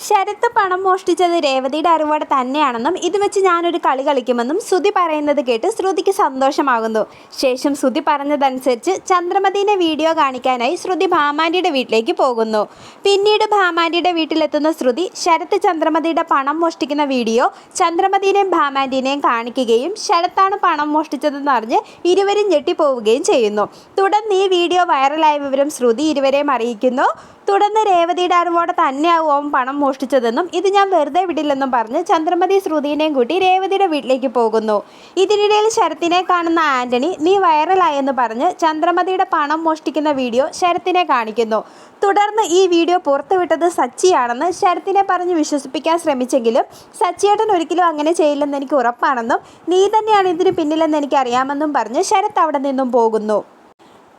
ശരത്ത് പണം മോഷ്ടിച്ചത് രേവതിയുടെ അറിവോടെ തന്നെയാണെന്നും ഇത് വെച്ച് ഞാനൊരു കളി കളിക്കുമെന്നും ശ്രുതി പറയുന്നത് കേട്ട് ശ്രുതിക്ക് സന്തോഷമാകുന്നു. ശേഷം ശ്രുതി പറഞ്ഞതനുസരിച്ച് ചന്ദ്രമതിനെ വീഡിയോ കാണിക്കാനായി ശ്രുതി ഭാമാൻ്റിയുടെ വീട്ടിലേക്ക് പോകുന്നു. പിന്നീട് ഭാമാൻ്റിയുടെ വീട്ടിലെത്തുന്ന ശ്രുതി ശരത്ത് ചന്ദ്രമതിയുടെ പണം മോഷ്ടിക്കുന്ന വീഡിയോ ചന്ദ്രമതിനെയും ഭാമാൻ്റിനെയും കാണിക്കുകയും ശരത്താണ് പണം മോഷ്ടിച്ചതെന്ന് അറിഞ്ഞ് ഇരുവരും ഞെട്ടിപ്പോവുകയും ചെയ്യുന്നു. തുടർന്ന് ഈ വീഡിയോ വൈറലായ വിവരം ശ്രുതി ഇരുവരെയും അറിയിക്കുന്നു. തുടർന്ന് രേവതിയുടെ അറിവോടെ തന്നെയാവും പണം മോഷ്ടിച്ചതെന്നും ഇത് ഞാൻ വെറുതെ വിടില്ലെന്നും പറഞ്ഞ് ചന്ദ്രമതി ശ്രുതിനെയും കൂട്ടി രേവതിയുടെ വീട്ടിലേക്ക് പോകുന്നു. ഇതിനിടയിൽ ശരത്തിനെ കാണുന്ന ആൻ്റണി നീ വൈറലായെന്ന് പറഞ്ഞ് ചന്ദ്രമതിയുടെ പണം മോഷ്ടിക്കുന്ന വീഡിയോ ശരത്തിനെ കാണിക്കുന്നു. തുടർന്ന് ഈ വീഡിയോ പുറത്തുവിട്ടത് സച്ചിയാണെന്ന് ശരത്തിനെ പറഞ്ഞ് വിശ്വസിപ്പിക്കാൻ ശ്രമിച്ചെങ്കിലും സച്ചിയേട്ടൻ ഒരിക്കലും അങ്ങനെ ചെയ്യില്ലെന്ന് എനിക്ക് ഉറപ്പാണെന്നും നീ തന്നെയാണ് ഇതിന് പിന്നിലെന്ന് എനിക്കറിയാമെന്നും പറഞ്ഞ് ശരത്ത് അവിടെ നിന്നും പോകുന്നു.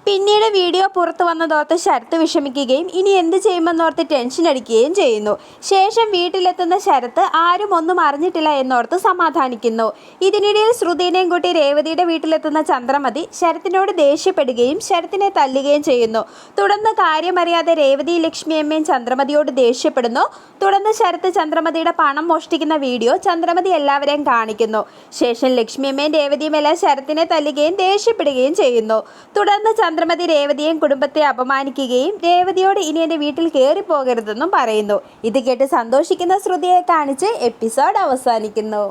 പിന്നീട് വീഡിയോ പുറത്തു വന്നതോർത്ത് ശരത്ത് വിഷമിക്കുകയും ഇനി എന്ത് ചെയ്യുമെന്നോർത്ത് ടെൻഷൻ അടിക്കുകയും ചെയ്യുന്നു. ശേഷം വീട്ടിലെത്തുന്ന ശരത്ത് ആരും ഒന്നും അറിഞ്ഞിട്ടില്ല എന്നോർത്ത് സമാധാനിക്കുന്നു. ഇതിനിടയിൽ ശ്രുതിനെയും കൂട്ടി രേവതിയുടെ വീട്ടിലെത്തുന്ന ചന്ദ്രമതി ശരത്തിനോട് ദേഷ്യപ്പെടുകയും ശരത്തിനെ തല്ലുകയും ചെയ്യുന്നു. തുടർന്ന് കാര്യമറിയാതെ രേവതി ലക്ഷ്മിയമ്മയും ചന്ദ്രമതിയോട് ദേഷ്യപ്പെടുന്നു. തുടർന്ന് ശരത്ത് ചന്ദ്രമതിയുടെ പണം മോഷ്ടിക്കുന്ന വീഡിയോ ചന്ദ്രമതി എല്ലാവരെയും കാണിക്കുന്നു. ശേഷം ലക്ഷ്മിയമ്മയും രേവതിയും എല്ലാം ശരത്തിനെ തല്ലുകയും ദേഷ്യപ്പെടുകയും ചെയ്യുന്നു. തുടർന്ന് ചന്ദ്രമതി രേവതിയെയും കുടുംബത്തെ അപമാനിക്കുകയും രേവതിയോട് ഇനി എൻ്റെ വീട്ടിൽ കയറി പോകരുതെന്നും പറയുന്നു. ഇത് കേട്ട് സന്തോഷിക്കുന്ന ശ്രുതിയെ കാണിച്ച് എപ്പിസോഡ് അവസാനിക്കുന്നു.